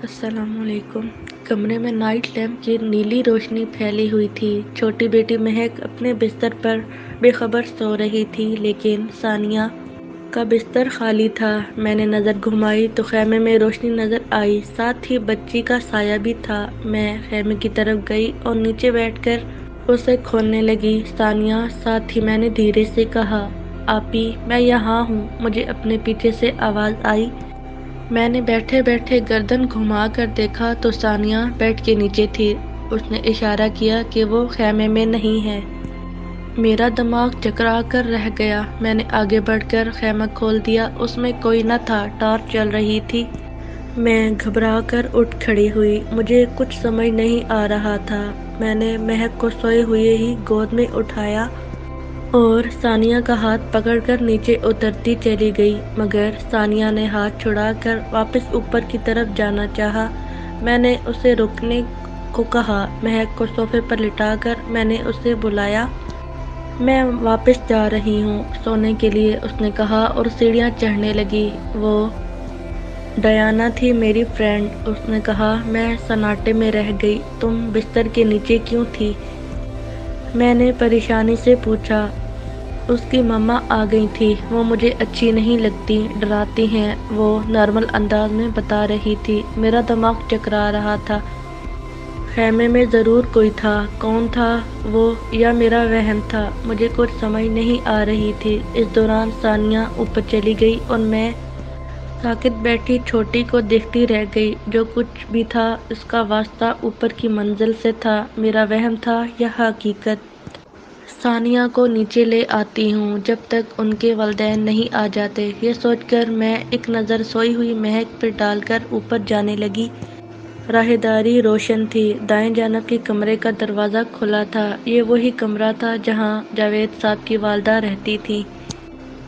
السلام علیکم۔ کمرے میں نائٹ لیمپ کی نیلی روشنی پھیلی ہوئی تھی۔ چھوٹی بیٹی مہک اپنے بستر پر بے خبر سو رہی تھی، لیکن ثانیہ کا بستر خالی تھا۔ میں نے نظر گھمائی تو خیمے میں روشنی نظر آئی، ساتھ ہی بچی کا سایہ بھی تھا۔ میں خیمے کی طرف گئی اور نیچے بیٹھ کر اسے کھولنے لگی۔ ثانیہ ساتھ ہی میں نے دھیرے سے کہا، آپی میں یہاں ہوں۔ مجھے اپنے پیچھے سے آواز آئی۔ میں نے بیٹھے بیٹھے گردن گھما کر دیکھا تو ثانیہ بیڈ کے نیچے تھی۔ اس نے اشارہ کیا کہ وہ خیمے میں نہیں ہے۔ میرا دماغ چکرا کر رہ گیا۔ میں نے آگے بڑھ کر خیمہ کھول دیا، اس میں کوئی نہ تھا، ٹارچ جل رہی تھی۔ میں گھبرا کر اٹھ کھڑی ہوئی، مجھے کچھ سمجھ نہیں آ رہا تھا۔ میں نے مہک کو سوئے ہوئے ہی گود میں اٹھایا اور ثانیہ کا ہاتھ پکڑ کر نیچے اترتی چلی گئی، مگر ثانیہ نے ہاتھ چھڑا کر واپس اوپر کی طرف جانا چاہا۔ میں نے اسے رکنے کو کہا۔ مہک کو صوفے پر لٹا کر میں نے اسے بلایا۔ میں واپس جا رہی ہوں سونے کے لیے، اس نے کہا اور سیڑھیاں چڑھنے لگی۔ وہ ڈیانا تھی میری فرینڈ، اس نے کہا۔ میں سناٹے میں رہ گئی۔ تم بستر کے نیچے کیوں تھی؟ میں نے پریشانی سے پوچھا۔ اس کی مما آ گئی تھی، وہ مجھے اچھی نہیں لگتی، ڈراتی ہیں، وہ نارمل انداز میں بتا رہی تھی۔ میرا دماغ چکرا رہا تھا۔ خیمے میں ضرور کوئی تھا، کون تھا وہ، یا میرا وہم تھا؟ مجھے کچھ سمجھ نہیں آ رہی تھی۔ اس دوران ثانیہ اوپر چلی گئی اور میں ساکت بیٹھی چھوٹی کو دیکھتی رہ گئی۔ جو کچھ بھی تھا اس کا واسطہ اوپر کی منزل سے تھا، میرا وہم تھا یا حقیقت؟ ثانیہ کو نیچے لے آتی ہوں جب تک ان کے والدین نہیں آ جاتے، یہ سوچ کر میں ایک نظر سوئی ہوئی مہک پر ڈال کر اوپر جانے لگی۔ راہداری روشن تھی۔ دائیں جانب کے کمرے کا دروازہ کھلا تھا۔ یہ وہی کمرہ تھا جہاں جاوید صاحب کی والدہ رہتی تھی۔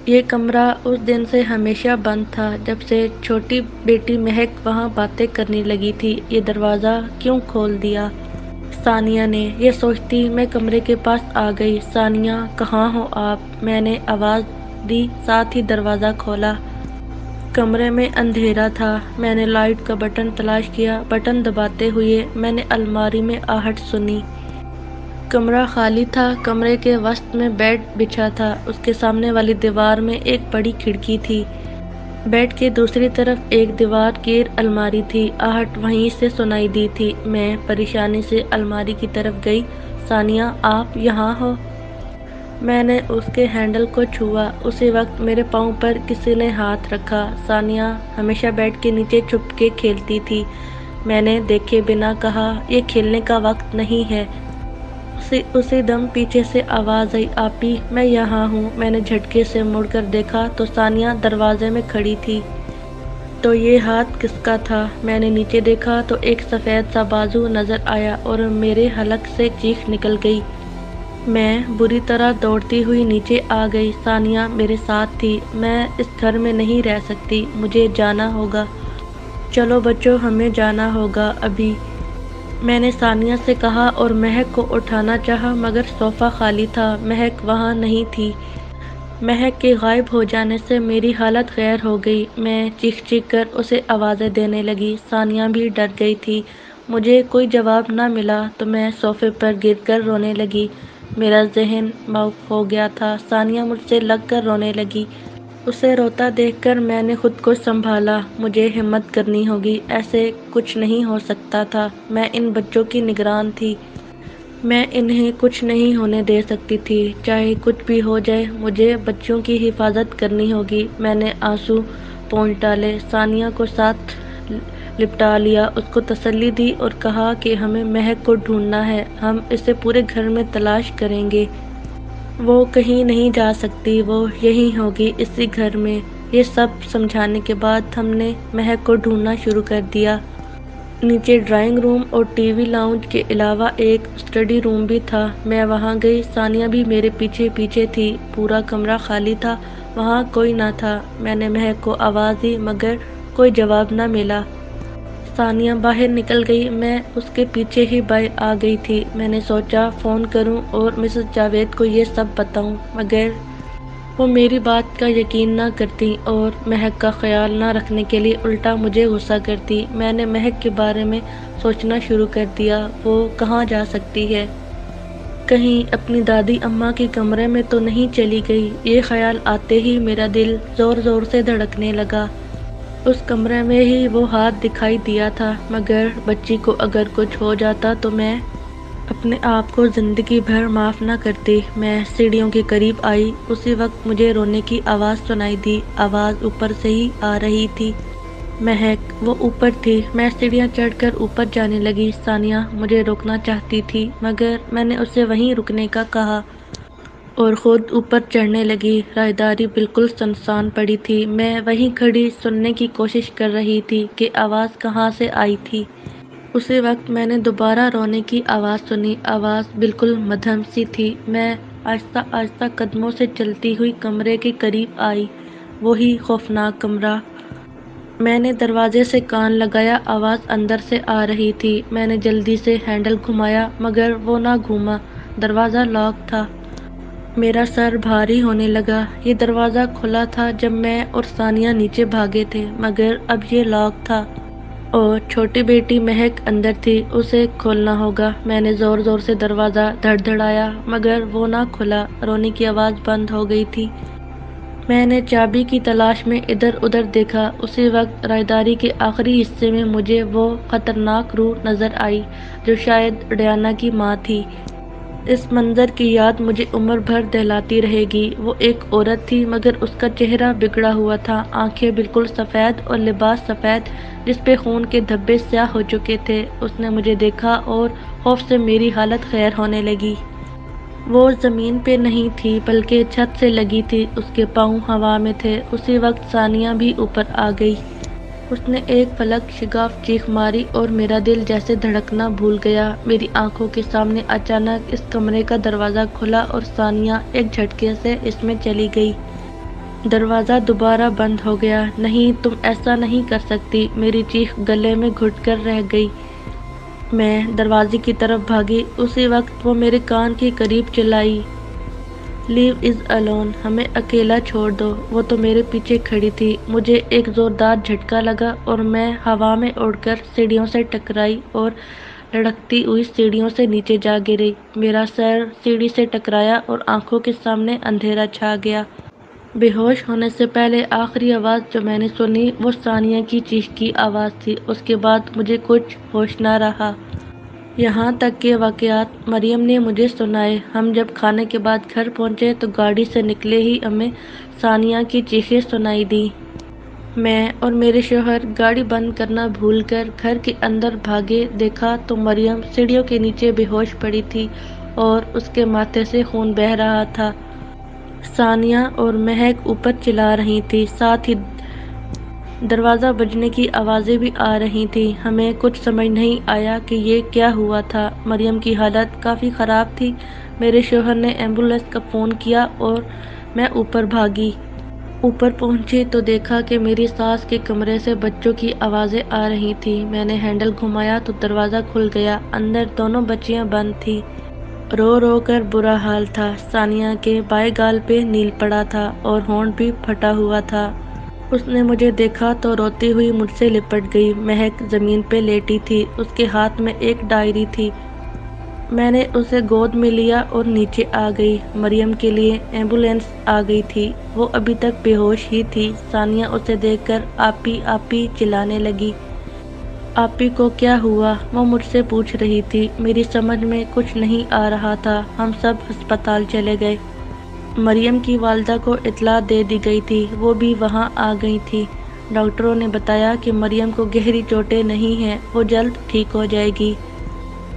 یہ کمرہ اس دن سے ہمیشہ بند تھا جب سے چھوٹی بیٹی مہک وہاں باتیں کرنے لگی تھی۔ یہ دروازہ کیوں کھول دیا ثانیہ نے؟ یہ سوچتی میں کمرے کے پاس آ گئی۔ ثانیہ کہاں ہو آپ؟ میں نے آواز دی، ساتھ ہی دروازہ کھولا۔ کمرے میں اندھیرا تھا۔ میں نے لائٹ کا بٹن تلاش کیا، بٹن دباتے ہوئے میں نے الماری میں آہٹ سنی۔ کمرہ خالی تھا۔ کمرے کے وسط میں بیڈ بچھا تھا، اس کے سامنے والی دیوار میں ایک بڑی کھڑکی تھی۔ بیڈ کے دوسری طرف ایک دیوار گیر الماری تھی، آہٹ وہیں سے سنائی دی تھی۔ میں پریشانی سے الماری کی طرف گئی۔ ثانیہ آپ یہاں ہو؟ میں نے اس کے ہینڈل کو چھوا، اسی وقت میرے پاؤں پر کسی نے ہاتھ رکھا۔ ثانیہ ہمیشہ بیڈ کے نیچے چھپ کے کھیلتی تھی۔ میں نے دیکھے بنا کہا، یہ کھیلنے کا وقت نہیں ہے۔ اسی دم پیچھے سے آواز آئی، آپی میں یہاں ہوں۔ میں نے جھٹکے سے مڑ کر دیکھا تو ثانیہ دروازے میں کھڑی تھی۔ تو یہ ہاتھ کس کا تھا؟ میں نے نیچے دیکھا تو ایک سفید سا بازو نظر آیا اور میرے حلق سے چیخ نکل گئی۔ میں بری طرح دوڑتی ہوئی نیچے آ گئی۔ ثانیہ میرے ساتھ تھی۔ میں اس گھر میں نہیں رہ سکتی، مجھے جانا ہوگا۔ چلو بچوں ہمیں جانا ہوگا ابھی، میں نے ثانیہ سے کہا اور مہک کو اٹھانا چاہا، مگر صوفہ خالی تھا، مہک وہاں نہیں تھی۔ مہک کے غائب ہو جانے سے میری حالت غیر ہو گئی۔ میں چیخ چیخ کر اسے آوازیں دینے لگی۔ ثانیہ بھی ڈر گئی تھی۔ مجھے کوئی جواب نہ ملا تو میں صوفے پر گر کر رونے لگی۔ میرا ذہن معاف ہو گیا تھا۔ ثانیہ مجھ سے لگ کر رونے لگی۔ اسے روتا دیکھ کر میں نے خود کو سنبھالا۔ مجھے ہمت کرنی ہوگی، ایسے کچھ نہیں ہو سکتا تھا۔ میں ان بچوں کی نگران تھی، میں انہیں کچھ نہیں ہونے دے سکتی تھی۔ چاہے کچھ بھی ہو جائے، مجھے بچوں کی حفاظت کرنی ہوگی۔ میں نے آنسو پونچھ ڈالے، ثانیہ کو ساتھ لپٹا لیا، اس کو تسلی دی اور کہا کہ ہمیں مہک کو ڈھونڈنا ہے، ہم اسے پورے گھر میں تلاش کریں گے۔ وہ کہیں نہیں جا سکتی، وہ یہیں ہوگی اسی گھر میں۔ یہ سب سمجھانے کے بعد ہم نے مہک کو ڈھونڈنا شروع کر دیا۔ نیچے ڈرائنگ روم اور ٹی وی لاؤنج کے علاوہ ایک اسٹڈی روم بھی تھا۔ میں وہاں گئی، ثانیہ بھی میرے پیچھے پیچھے تھی۔ پورا کمرہ خالی تھا، وہاں کوئی نہ تھا۔ میں نے مہک کو آواز دی مگر کوئی جواب نہ ملا۔ ثانیہ باہر نکل گئی، میں اس کے پیچھے ہی آ گئی تھی۔ میں نے سوچا فون کروں اور مسز جاوید کو یہ سب بتاؤں، مگر وہ میری بات کا یقین نہ کرتی اور مہک کا خیال نہ رکھنے کے لیے الٹا مجھے غصہ کرتی۔ میں نے مہک کے بارے میں سوچنا شروع کر دیا، وہ کہاں جا سکتی ہے؟ کہیں اپنی دادی اماں کے کمرے میں تو نہیں چلی گئی؟ یہ خیال آتے ہی میرا دل زور زور سے دھڑکنے لگا۔ اس کمرے میں ہی وہ ہاتھ دکھائی دیا تھا، مگر بچی کو اگر کچھ ہو جاتا تو میں اپنے آپ کو زندگی بھر معاف نہ کرتی۔ میں سیڑھیوں کے قریب آئی، اسی وقت مجھے رونے کی آواز سنائی دی۔ آواز اوپر سے ہی آ رہی تھی۔ مہک وہ اوپر تھی۔ میں سیڑھیاں چڑھ کر اوپر جانے لگی۔ ثانیہ مجھے روکنا چاہتی تھی، مگر میں نے اسے وہیں رکنے کا کہا اور خود اوپر چڑھنے لگی۔ راہداری بالکل سنسان پڑی تھی۔ میں وہیں کھڑی سننے کی کوشش کر رہی تھی کہ آواز کہاں سے آئی تھی۔ اسی وقت میں نے دوبارہ رونے کی آواز سنی۔ آواز بالکل مدھم سی تھی۔ میں آہستہ آہستہ قدموں سے چلتی ہوئی کمرے کے قریب آئی، وہی خوفناک کمرہ۔ میں نے دروازے سے کان لگایا، آواز اندر سے آ رہی تھی۔ میں نے جلدی سے ہینڈل گھمایا، مگر وہ نہ گھوما۔ دروازہ لاک تھا۔ میرا سر بھاری ہونے لگا۔ یہ دروازہ کھلا تھا جب میں اور ثانیہ نیچے بھاگے تھے، مگر اب یہ لاک تھا اور چھوٹی بیٹی مہک اندر تھی۔ اسے کھولنا ہوگا۔ میں نے زور زور سے دروازہ دھڑدھڑایا، مگر وہ نہ کھلا۔ رونے کی آواز بند ہو گئی تھی۔ میں نے چابی کی تلاش میں ادھر ادھر دیکھا۔ اسی وقت راہداری کے آخری حصے میں مجھے وہ خطرناک روح نظر آئی جو شاید ڈیانا کی ماں تھی۔ اس منظر کی یاد مجھے عمر بھر دہلاتی رہے گی۔ وہ ایک عورت تھی، مگر اس کا چہرہ بگڑا ہوا تھا، آنکھیں بالکل سفید اور لباس سفید جس پہ خون کے دھبے سیاہ ہو چکے تھے۔ اس نے مجھے دیکھا اور خوف سے میری حالت خیر ہونے لگی۔ وہ زمین پہ نہیں تھی بلکہ چھت سے لگی تھی، اس کے پاؤں ہوا میں تھے۔ اسی وقت ثانیہ بھی اوپر آ گئی۔ اس نے ایک پلک شگاف چیخ ماری اور میرا دل جیسے دھڑکنا بھول گیا۔ میری آنکھوں کے سامنے اچانک اس کمرے کا دروازہ کھلا اور ثانیہ ایک جھٹکے سے اس میں چلی گئی۔ دروازہ دوبارہ بند ہو گیا۔ نہیں، تم ایسا نہیں کر سکتی، میری چیخ گلے میں گھٹ کر رہ گئی۔ میں دروازے کی طرف بھاگی۔ اسی وقت وہ میرے کان کے قریب چلائی، لیو از الون، ہمیں اکیلا چھوڑ دو۔ وہ تو میرے پیچھے کھڑی تھی۔ مجھے ایک زوردار جھٹکا لگا اور میں ہوا میں اڑ کر سیڑھیوں سے ٹکرائی اور لڑھکتی ہوئی سیڑھیوں سے نیچے جا گری۔ میرا سر سیڑھی سے ٹکرایا اور آنکھوں کے سامنے اندھیرا چھا گیا۔ بے ہوش ہونے سے پہلے آخری آواز جو میں نے سنی وہ ثانیہ کی چیخ کی آواز تھی۔ اس کے بعد مجھے کچھ ہوش نہ رہا، یہاں تک کہ واقعات مریم نے مجھے سنائے۔ ہم جب کھانے کے بعد گھر پہنچے تو گاڑی سے نکلے ہی ہمیں ثانیہ کی چیخیں سنائی دیں۔ میں اور میرے شوہر گاڑی بند کرنا بھول کر گھر کے اندر بھاگے۔ دیکھا تو مریم سیڑھیوں کے نیچے بے ہوش پڑی تھی اور اس کے ماتھے سے خون بہہ رہا تھا۔ ثانیہ اور مہک اوپر چلا رہی تھی، ساتھ ہی دروازہ بجنے کی آوازیں بھی آ رہی تھیں۔ ہمیں کچھ سمجھ نہیں آیا کہ یہ کیا ہوا تھا۔ مریم کی حالت کافی خراب تھی۔ میرے شوہر نے ایمبولینس کا فون کیا اور میں اوپر بھاگی۔ اوپر پہنچی تو دیکھا کہ میری ساس کے کمرے سے بچوں کی آوازیں آ رہی تھیں۔ میں نے ہینڈل گھمایا تو دروازہ کھل گیا۔ اندر دونوں بچیاں بند تھیں۔ رو رو کر برا حال تھا۔ ثانیہ کے بائیں گال پہ نیل پڑا تھا اور ہونٹ بھی پھٹا ہوا تھا۔ اس نے مجھے دیکھا تو روتی ہوئی مجھ سے لپٹ گئی۔ مہک زمین پہ لیٹی تھی، اس کے ہاتھ میں ایک ڈائری تھی۔ میں نے اسے گود میں لیا اور نیچے آ گئی۔ مریم کے لیے ایمبولینس آ گئی تھی، وہ ابھی تک بے ہوش ہی تھی۔ ثانیہ اسے دیکھ کر آپی آپی چلانے لگی۔ آپی کو کیا ہوا؟ وہ مجھ سے پوچھ رہی تھی۔ میری سمجھ میں کچھ نہیں آ رہا تھا۔ ہم سب ہسپتال چلے گئے۔ مریم کی والدہ کو اطلاع دے دی گئی تھی، وہ بھی وہاں آ گئی تھی۔ ڈاکٹروں نے بتایا کہ مریم کو گہری چوٹیں نہیں ہیں، وہ جلد ٹھیک ہو جائے گی،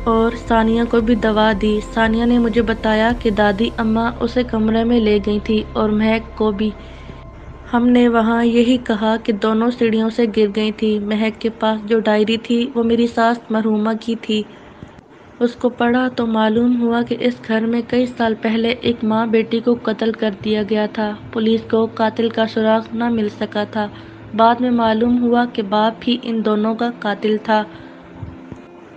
اور ثانیہ کو بھی دوا دی۔ ثانیہ نے مجھے بتایا کہ دادی اماں اسے کمرے میں لے گئی تھی اور مہک کو بھی۔ ہم نے وہاں یہی کہا کہ دونوں سیڑھیوں سے گر گئی تھی۔ مہک کے پاس جو ڈائری تھی وہ میری ساس مرحومہ کی تھی۔ اس کو پڑھا تو معلوم ہوا کہ اس گھر میں کئی سال پہلے ایک ماں بیٹی کو قتل کر دیا گیا تھا۔ پولیس کو قاتل کا سراغ نہ مل سکا تھا۔ بعد میں معلوم ہوا کہ باپ ہی ان دونوں کا قاتل تھا۔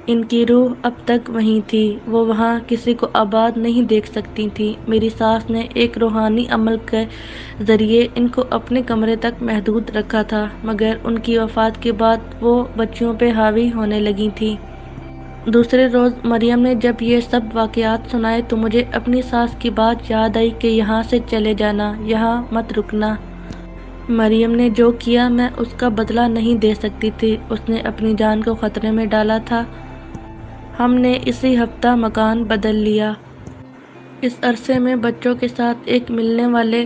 ان کی روح اب تک وہیں تھی، وہ وہاں کسی کو آباد نہیں دیکھ سکتی تھی۔ میری ساس نے ایک روحانی عمل کے ذریعے ان کو اپنے کمرے تک محدود رکھا تھا، مگر ان کی وفات کے بعد وہ بچیوں پہ حاوی ہونے لگی تھی۔ دوسرے روز مریم نے جب یہ سب واقعات سنائے تو مجھے اپنی ساس کی بات یاد آئی کہ یہاں سے چلے جانا، یہاں مت رکنا۔ مریم نے جو کیا میں اس کا بدلہ نہیں دے سکتی تھی، اس نے اپنی جان کو خطرے میں ڈالا تھا۔ ہم نے اسی ہفتہ مکان بدل لیا۔ اس عرصے میں بچوں کے ساتھ ایک ملنے والے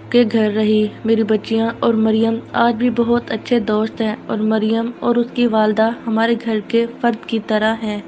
کے گھر رہی۔ میری بچیاں اور مریم آج بھی بہت اچھے دوست ہیں اور مریم اور اس کی والدہ ہمارے گھر کے فرد کی طرح ہیں۔